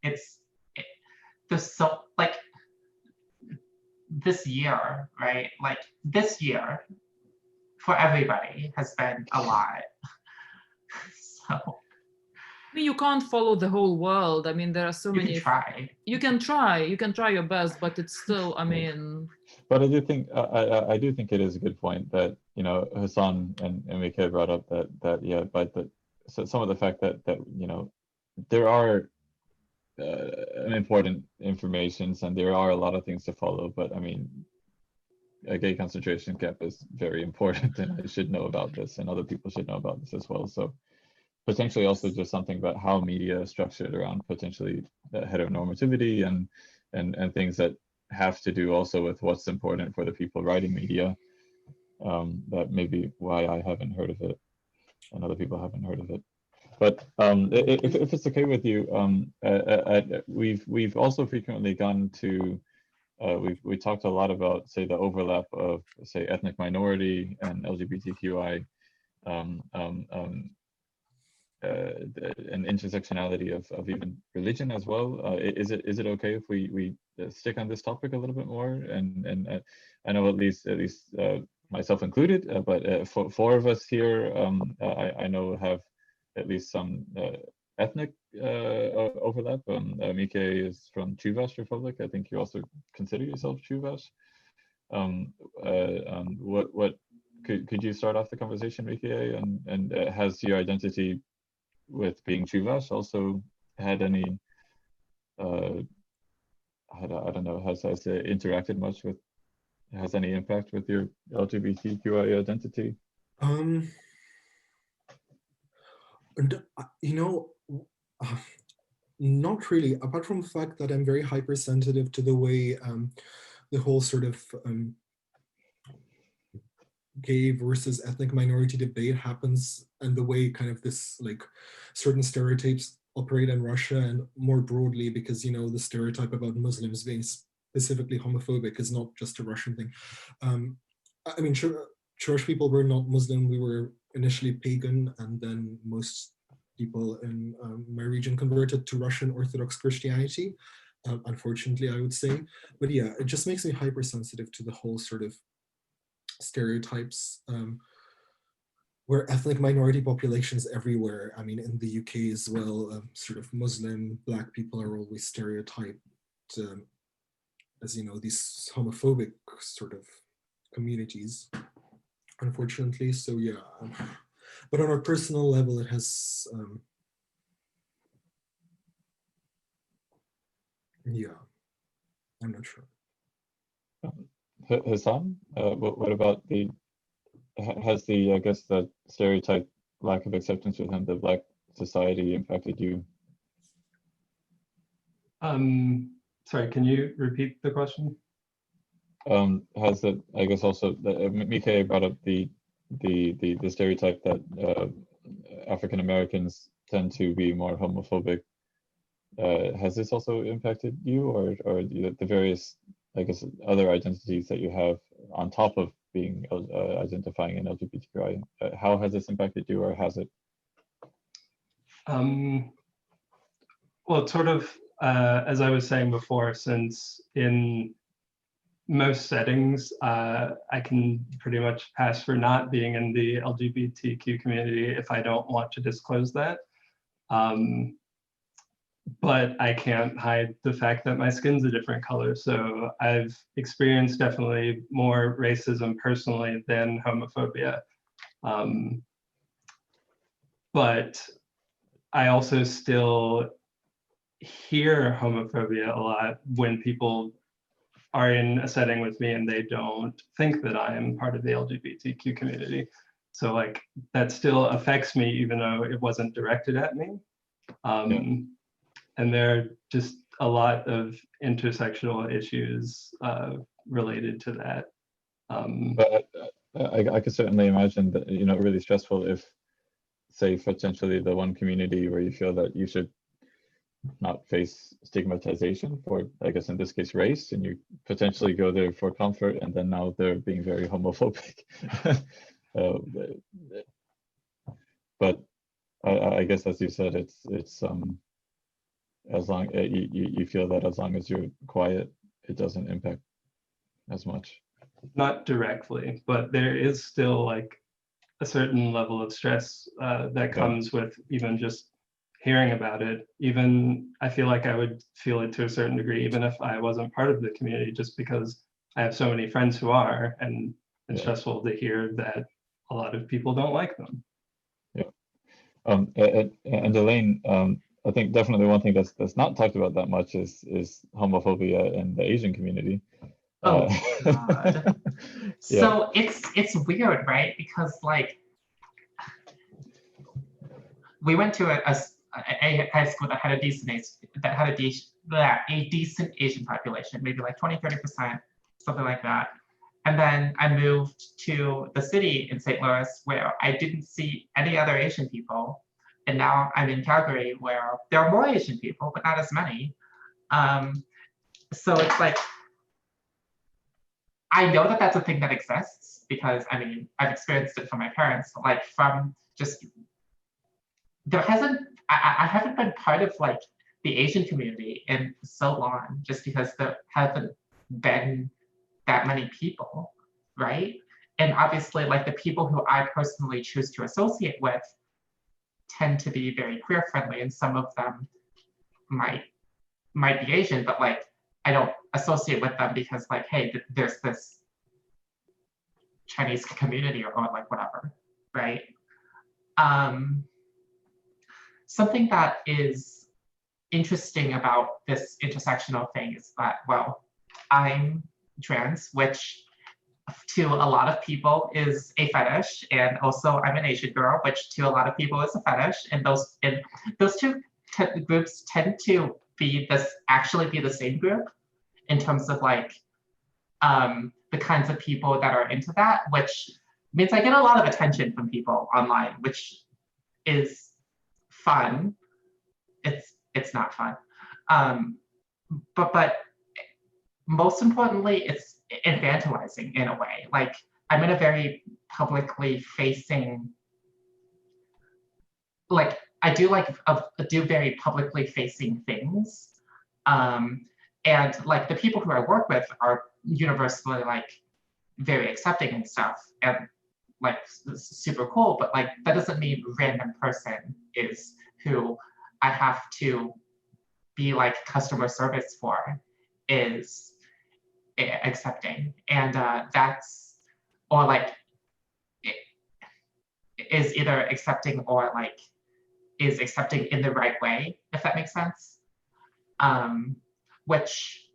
there's so like this year, right? Like this year for everybody has been a lot. So I mean, you can't follow the whole world. I mean, there are so many. You can try your best, but it's still, I mean. But I do think it is a good point that, you know, Hassan and Mika brought up that yeah, but so some of the fact that you know there are important informations and there are a lot of things to follow, but I mean, a gay concentration camp is very important, and I should know about this, and other people should know about this as well. So potentially also just something about how media is structured around potentially heteronormativity and things that have to do also with what's important for the people writing media. That may be why I haven't heard of it and other people haven't heard of it. But if it's okay with you, we've also frequently gone to we talked a lot about, say, the overlap of, say, ethnic minority and LGBTQI and intersectionality of even religion as well. Is it okay if we stick on this topic a little bit more? And I know at least myself included, but four of us here, I know have at least some ethnic overlap. Mike is from Chuvash Republic. I think you also consider yourself Chuvash. What could you start off the conversation, Mike? And has your identity with being Chuvash also had any? I don't know. Has it interacted much with? Has any impact with your LGBTQI identity? You know, not really, apart from the fact that I'm very hypersensitive to the way the whole sort of gay versus ethnic minority debate happens, and the way kind of this like certain stereotypes operate in Russia and more broadly, because, you know, the stereotype about Muslims being specifically homophobic is not just a Russian thing. I mean, Jewish people were not Muslim. We were initially pagan, and then most people in my region converted to Russian Orthodox Christianity, unfortunately, I would say. But yeah, it just makes me hypersensitive to the whole sort of stereotypes where ethnic minority populations everywhere, I mean, in the UK as well, sort of Muslim, Black people are always stereotyped as, you know, these homophobic sort of communities, unfortunately. So yeah, but on a personal level, it has, yeah, I'm not sure. Hassan, what about has the, I guess, the stereotype lack of acceptance within the Black society impacted you? Sorry, can you repeat the question? Has it, I guess, also, Mikael brought up the stereotype that African Americans tend to be more homophobic. Has this also impacted you, or the various, I guess, other identities that you have on top of being identifying in LGBTQI? How has this impacted you, or has it? Well, sort of, as I was saying before, since in most settings, I can pretty much pass for not being in the LGBTQ community if I don't want to disclose that. But I can't hide the fact that my skin's a different color. So I've experienced definitely more racism personally than homophobia. But I also still hear homophobia a lot when people are in a setting with me and they don't think that I am part of the LGBTQ community. So like that still affects me even though it wasn't directed at me. And there are just a lot of intersectional issues related to that. But I could certainly imagine that, you know, really stressful if, say, potentially the one community where you feel that you should not face stigmatization for, I guess in this case, race, and you potentially go there for comfort, and then now they're being very homophobic. But I guess, as you said, it's as long you feel that as long as you're quiet, it doesn't impact as much. Not directly, but there is still like a certain level of stress that comes with even just hearing about it. Even I feel like I would feel it to a certain degree, even if I wasn't part of the community, just because I have so many friends who are, and it's stressful to hear that a lot of people don't like them. Yeah. And Elaine, I think definitely one thing that's not talked about that much is homophobia in the Asian community. Oh God. So it's weird, right? Because like we went to a high school that had a decent Asian population, maybe like 20-30%, something like that. And then I moved to the city in St. Louis where I didn't see any other Asian people. And now I'm in Calgary where there are more Asian people, but not as many. So it's like, I know that that's a thing that exists because I mean, I've experienced it from my parents, but like from just, I haven't been part of like the Asian community in so long just because there haven't been that many people, right? And obviously like the people who I personally choose to associate with tend to be very queer friendly, and some of them might be Asian, but like I don't associate with them because like, hey, there's this Chinese community or like whatever, right? Something that is interesting about this intersectional thing is that, well, I'm trans, which to a lot of people is a fetish, and also I'm an Asian girl, which to a lot of people is a fetish, and those two groups tend to be the same group in terms of like the kinds of people that are into that, which means I get a lot of attention from people online, which is fun. It's not fun, but most importantly, it's infantilizing in a way. Like I'm in a very publicly facing, like I do very publicly facing things, and like the people who I work with are universally like very accepting and stuff, and like super cool, but like that doesn't mean random person is who I have to be like customer service for is accepting. And that's, or like is either accepting or like is accepting in the right way, if that makes sense. Which,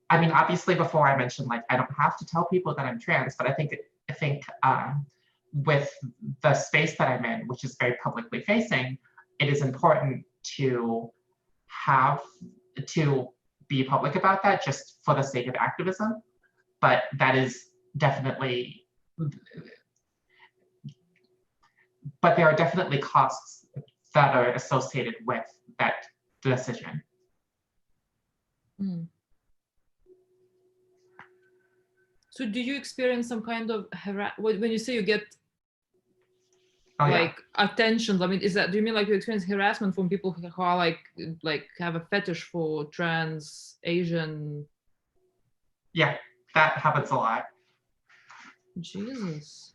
I mean, obviously before I mentioned like I don't have to tell people that I'm trans, but I think with the space that I'm in, which is very publicly facing, it is important to be public about that just for the sake of activism. But that is definitely, but there are definitely costs that are associated with that decision. So do you experience some kind of when you say you get attention, I mean, do you mean like you experience harassment from people who are like have a fetish for trans Asian? Yeah, that happens a lot. Jesus.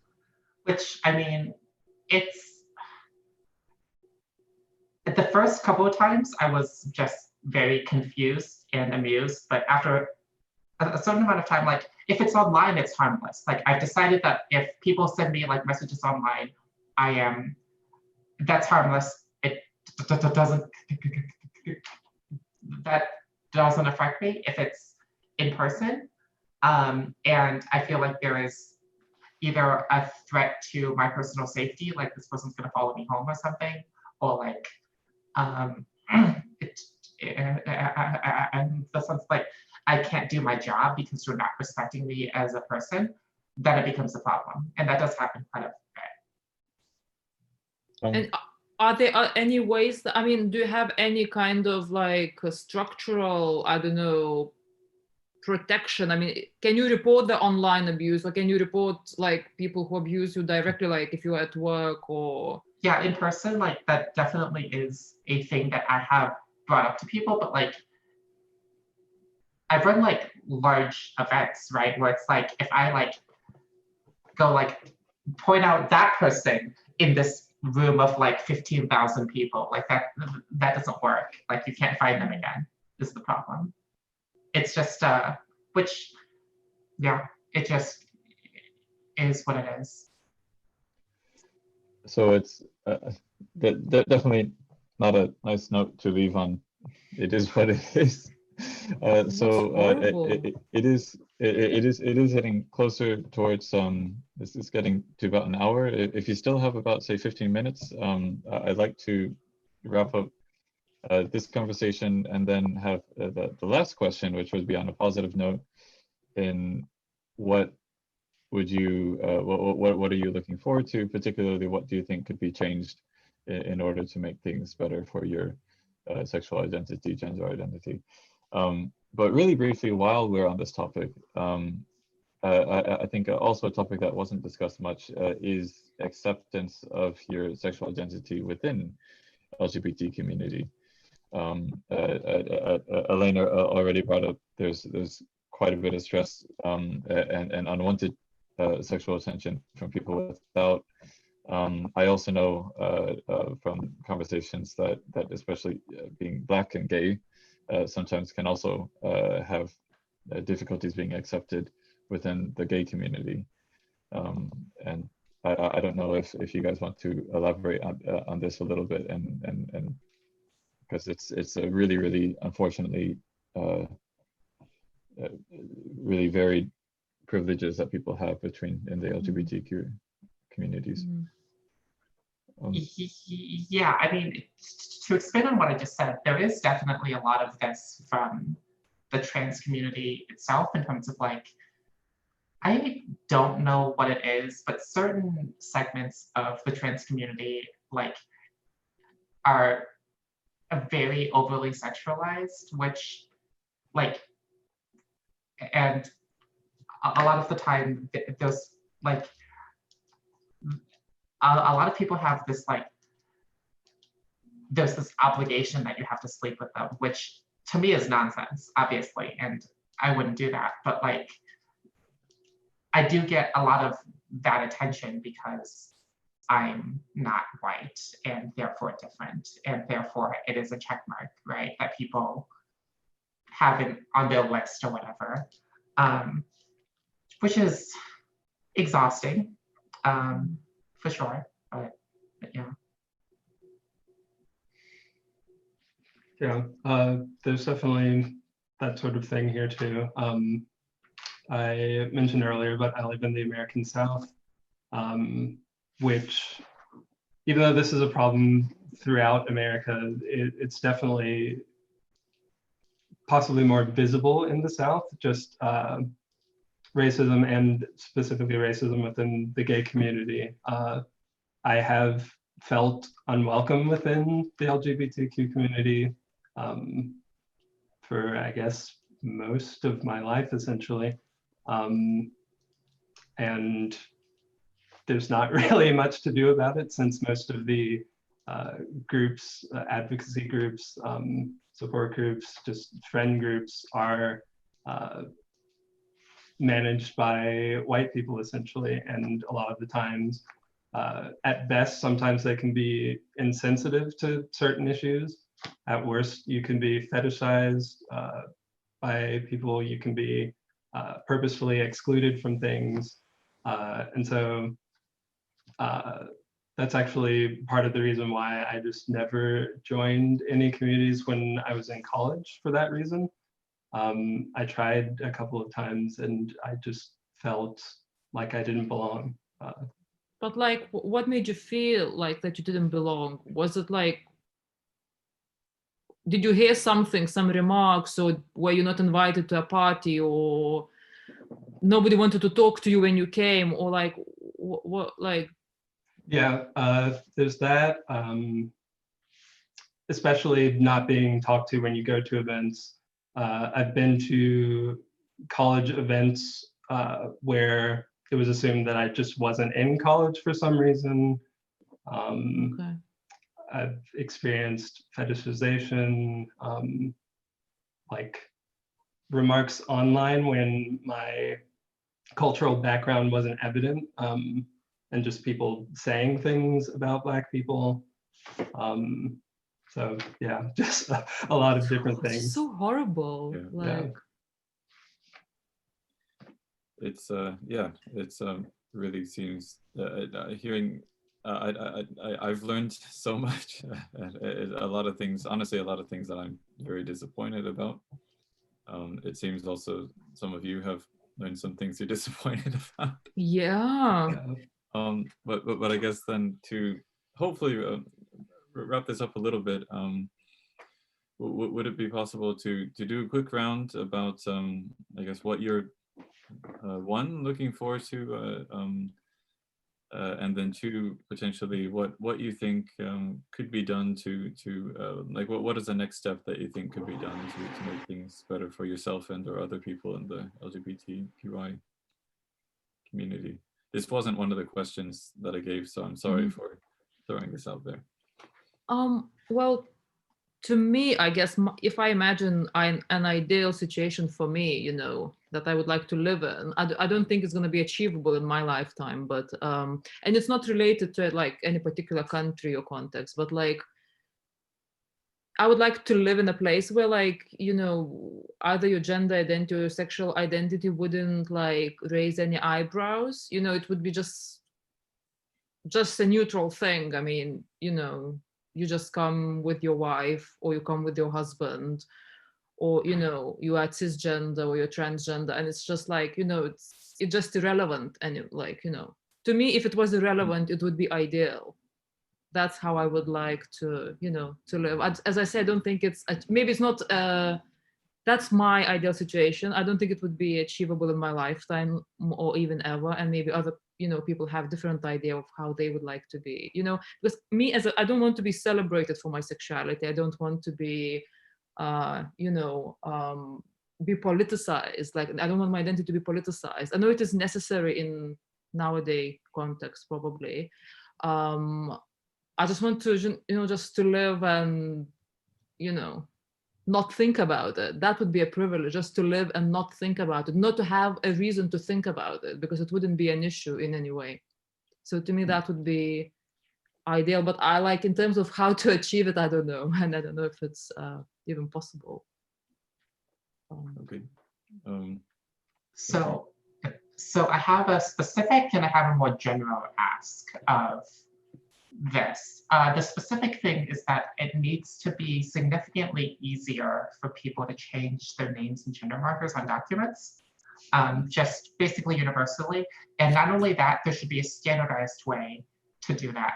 Which, I mean, it's, at the first couple of times I was just very confused and amused, but after a certain amount of time, like if it's online, it's harmless. Like I've decided that if people send me like messages online, that's harmless. It doesn't, that doesn't affect me if it's in person. And I feel like there is either a threat to my personal safety, like this person's gonna follow me home or something, or like, and the sense like I can't do my job because you're not respecting me as a person, then it becomes a problem. And that does happen quite a bit. And are there any ways that, I mean, do you have any kind of like a structural, I don't know, protection? I mean, can you report the online abuse, or can you report like people who abuse you directly, like if you're at work or? Yeah, in person, like that definitely is a thing that I have brought up to people, but like I've run like large events, right? Where it's like, if I like go like point out that person in this room of like 15,000 people, like that doesn't work. Like you can't find them again, is the problem. It's just, which, yeah, it just is what it is. So it's definitely not a nice note to leave on. It is what it is. It is getting closer towards this is getting to about an hour. If you still have about say 15 minutes, I'd like to wrap up this conversation and then have the last question, which would be on a positive note. In what would you what are you looking forward to? Particularly, what do you think could be changed in order to make things better for your sexual identity, gender identity? But really briefly, while we're on this topic, I think also a topic that wasn't discussed much is acceptance of your sexual identity within LGBT community. Elena already brought up there's quite a bit of stress and unwanted sexual attention from people without. I also know from conversations that especially being Black and gay sometimes can also have difficulties being accepted within the gay community. And I don't know if you guys want to elaborate on this a little bit, and because it's a really unfortunately really varied privileges that people have in the LGBTQ communities. Yeah, I mean, to expand on what I just said, there is definitely a lot of this from the trans community itself in terms of like, I don't know what it is, but certain segments of the trans community like are very overly sexualized, which like, and a lot of the time there's like, a lot of people have this like, there's this obligation that you have to sleep with them, which to me is nonsense, obviously, and I wouldn't do that. But like, I do get a lot of that attention because I'm not white and therefore different, and therefore it is a check mark, right? That people have it on their list or whatever, which is exhausting, for sure. But yeah. Yeah, there's definitely that sort of thing here too. I mentioned earlier, but I live in the American South, which, even though this is a problem throughout America, it's definitely possibly more visible in the South, just racism, and specifically racism within the gay community. I have felt unwelcome within the LGBTQ community for, I guess, most of my life, essentially. And there's not really much to do about it, since most of the groups, advocacy groups, support groups, just friend groups are managed by white people, essentially. And a lot of the times, at best, sometimes they can be insensitive to certain issues. At worst, you can be fetishized by people. You can be purposefully excluded from things. And so that's actually part of the reason why I just never joined any communities when I was in college, for that reason. I tried a couple of times and I just felt like I didn't belong. But like, what made you feel like that you didn't belong? Was it like, did you hear something, some remarks, or were you not invited to a party, or nobody wanted to talk to you when you came, or like, what like? Yeah, there's that. Especially not being talked to when you go to events. I've been to college events where it was assumed that I just wasn't in college for some reason. Okay. I've experienced fetishization, like remarks online when my cultural background wasn't evident, and just people saying things about Black people. So yeah, just a lot of different things. It's so horrible. Yeah. Like, It's it's really seems hearing. I've learned so much. A lot of things, honestly, a lot of things that I'm very disappointed about. It seems also some of you have learned some things you're disappointed about. yeah. But I guess then to hopefully wrap this up a little bit, would it be possible to do a quick round about I guess what you're one, looking forward to, and then two, potentially what you think could be done to like what is the next step that you think could be done to make things better for yourself and or other people in the LGBTQI community? This wasn't one of the questions that I gave, so I'm sorry for throwing this out there. Well, to me, I guess if I imagine an ideal situation for me, you know, that I would like to live in, I don't think it's going to be achievable in my lifetime, but and it's not related to like any particular country or context, but like I would like to live in a place where, like, you know, either your gender identity or your sexual identity wouldn't like raise any eyebrows. You know, it would be just a neutral thing. I mean, you know, you just come with your wife or you come with your husband, or, you know, you are cisgender or you're transgender, and it's just like, you know, it's just irrelevant. And like, you know, to me, if it was irrelevant, it would be ideal. That's how I would like to, you know, to live. As I said, I don't think it's, maybe it's not, that's my ideal situation. I don't think it would be achievable in my lifetime or even ever. And maybe other, you know, people have different idea of how they would like to be, you know, because me I don't want to be celebrated for my sexuality. I don't want to be, you know, be politicized. Like, I don't want my identity to be politicized. I know it is necessary in nowadays context, probably. I just want to, you know, just to live and, you know, not think about it. That would be a privilege, just to live and not think about it, not to have a reason to think about it, because it wouldn't be an issue in any way. So to me, that would be ideal. But I like, in terms of how to achieve it, I don't know. And I don't know if it's even possible. Okay. So I have a specific and I have a more general ask of this. The specific thing is that it needs to be significantly easier for people to change their names and gender markers on documents, just basically universally. And not only that, there should be a standardized way to do that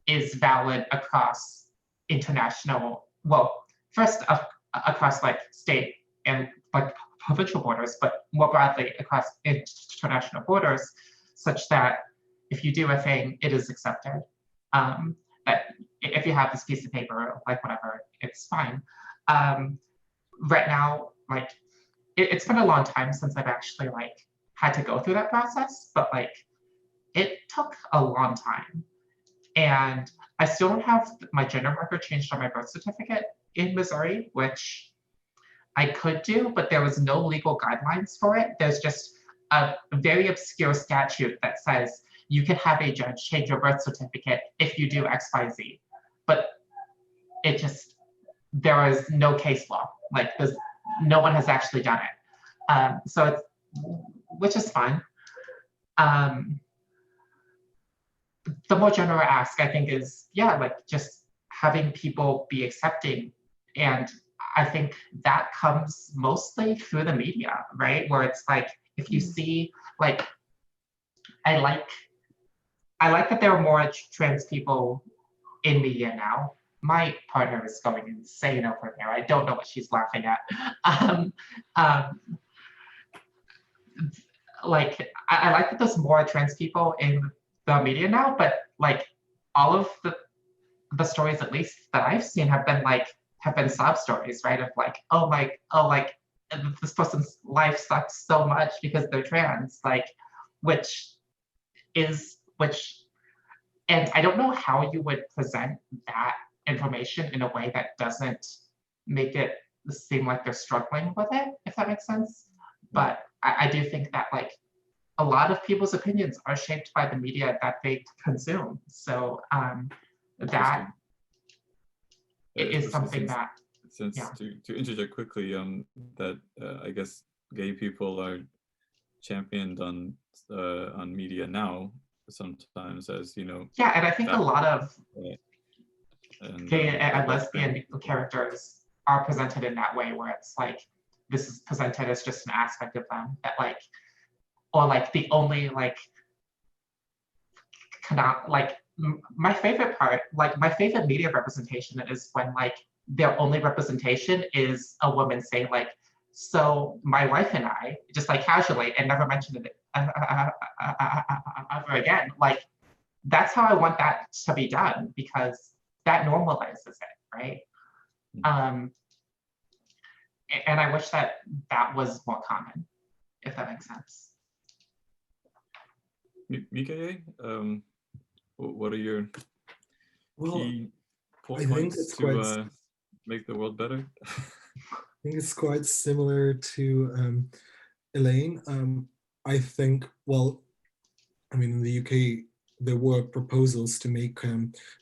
is valid across international, well, first across like state and like provincial borders, but more broadly across international borders, such that if you do a thing, it is accepted. That if you have this piece of paper, like whatever, it's fine. Right now, like it's been a long time since I've actually like had to go through that process, but like it took a long time. And I still don't have my gender marker changed on my birth certificate in Missouri, which I could do, but there was no legal guidelines for it. There's just a very obscure statute that says you can have a judge change your birth certificate if you do X, Y, Z. But it just, there is no case law. Like no one has actually done it. So it's, which is fine. The more general ask, I think, is, yeah, like just having people be accepting. And I think that comes mostly through the media, right? Where it's like, if you see, like, I like that there are more trans people in media now. My partner is going insane over there. I don't know what she's laughing at. Like, I like that there's more trans people in the media now, but like all of the stories, at least that I've seen, have been sob stories, right? Of like, like this person's life sucks so much because they're trans, like, and I don't know how you would present that information in a way that doesn't make it seem like they're struggling with it, if that makes sense. But I do think that like a lot of people's opinions are shaped by the media that they consume. So that is something that, to interject quickly, that I guess gay people are championed on media now sometimes, as you know. Yeah, and I think a lot of gay and that's lesbian characters are presented in that way, where it's like this is presented as just an aspect of them that like, or like the only like cannot like my favorite part, like my favorite media representation is when like their only representation is a woman saying like, so my wife and I, just like casually, and never mentioned it ever again. Like that's how I want that to be done, because that normalizes it, right? And I wish that was more common, if that makes sense. Mikael, what are your key points to make the world better? I think it's quite similar to Elaine. I think, well, I mean, in the UK, there were proposals to make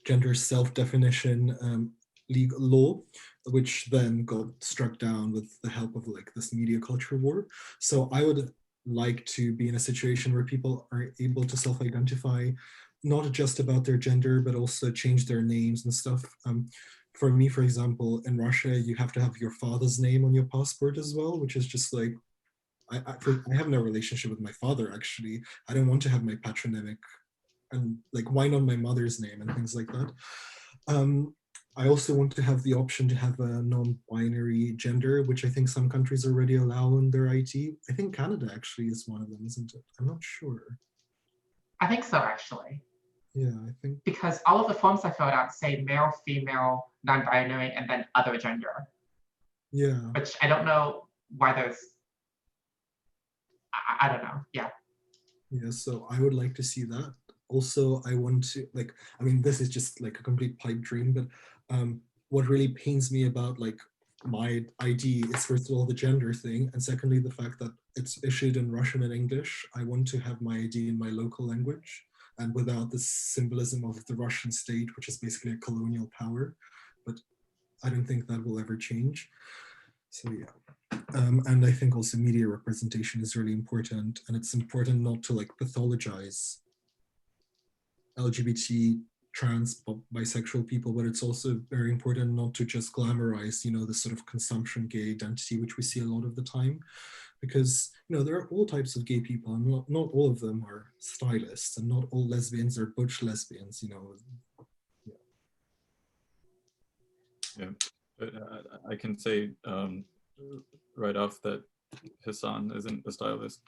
gender self-definition legal law, which then got struck down with the help of like this media culture war. So I would like to be in a situation where people are able to self-identify, not just about their gender, but also change their names and stuff. For me, for example, in Russia, you have to have your father's name on your passport as well, which is just like, I have no relationship with my father, actually. I don't want to have my patronymic, and like, why not my mother's name and things like that. I also want to have the option to have a non-binary gender, which I think some countries already allow in their IT. I think Canada actually is one of them, isn't it? I'm not sure. I think so, actually. Yeah, I think. Because all of the forms I filled out say male, female, non-binary, and then other gender. Yeah. Which I don't know why there's, I don't know, yeah. Yeah, so I would like to see that. Also, I want to, like, I mean, this is just like a complete pipe dream, but what really pains me about like my ID is first of all the gender thing, and secondly the fact that it's issued in Russian and English. I want to have my ID in my local language and without the symbolism of the Russian state, which is basically a colonial power. But I don't think that will ever change. So yeah. And I think also media representation is really important, and it's important not to like pathologize LGBT, trans, bisexual people, but it's also very important not to just glamorize, you know, this sort of consumption gay identity, which we see a lot of the time, because, you know, there are all types of gay people, and not all of them are stylists, and not all lesbians are butch lesbians, you know. Yeah, but I can say right off that Hassan isn't a stylist.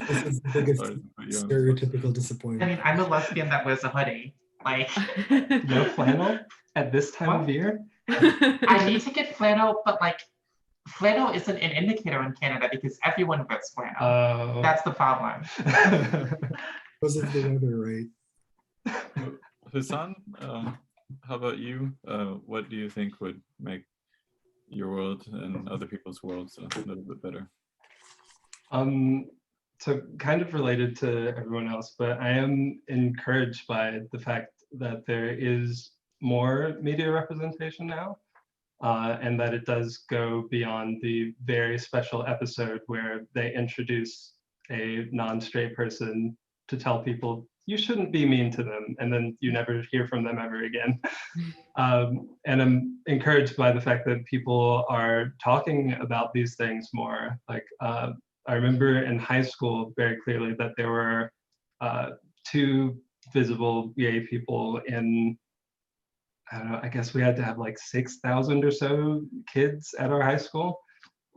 This is the biggest stereotypical I disappointment. mean, I'm a lesbian that wears a hoodie. Like, No flannel at this time of year? I need to get flannel, but like, flannel isn't an indicator in Canada because everyone wears flannel. That's the problem. Because of the weather, right? Hassan, how about you? What do you think would make your world and other people's worlds a little bit better? So kind of related to everyone else, but I am encouraged by the fact that there is more media representation now, and that it does go beyond the very special episode where they introduce a non-straight person to tell people you shouldn't be mean to them, and then you never hear from them ever again. And I'm encouraged by the fact that people are talking about these things more. Like, I remember in high school very clearly that there were 2 visible gay people in, I don't know, I guess we had to have like 6,000 or so kids at our high school.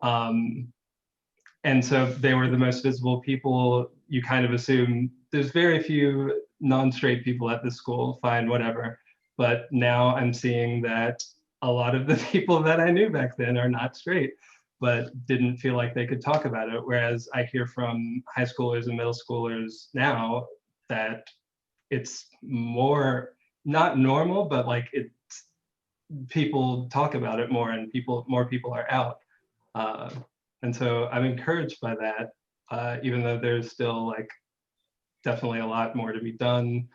And so they were the most visible people. You kind of assume there's very few non-straight people at this school, fine, whatever. But now I'm seeing that a lot of the people that I knew back then are not straight, but didn't feel like they could talk about it. Whereas I hear from high schoolers and middle schoolers now that it's more, not normal, but like it's, people talk about it more, and more people are out. And so I'm encouraged by that, even though there's still like definitely a lot more to be done.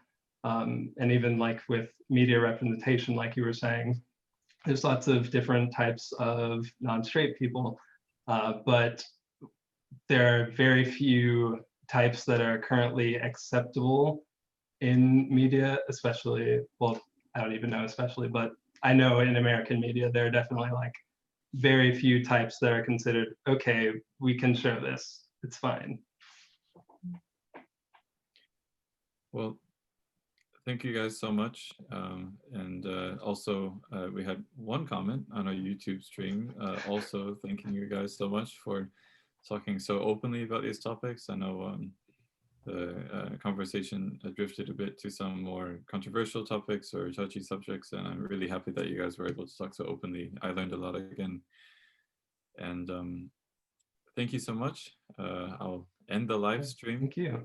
And even like with media representation, like you were saying, there's lots of different types of non-straight people, but there are very few types that are currently acceptable in media, especially, well, I don't even know especially, but I know in American media, there are definitely like very few types that are considered, okay, we can show this, it's fine. Well, thank you guys so much. And also, we had one comment on our YouTube stream, also thanking you guys so much for talking so openly about these topics. I know the conversation drifted a bit to some more controversial topics or touchy subjects, and I'm really happy that you guys were able to talk so openly. I learned a lot again. And thank you so much. I'll end the live stream. Thank you.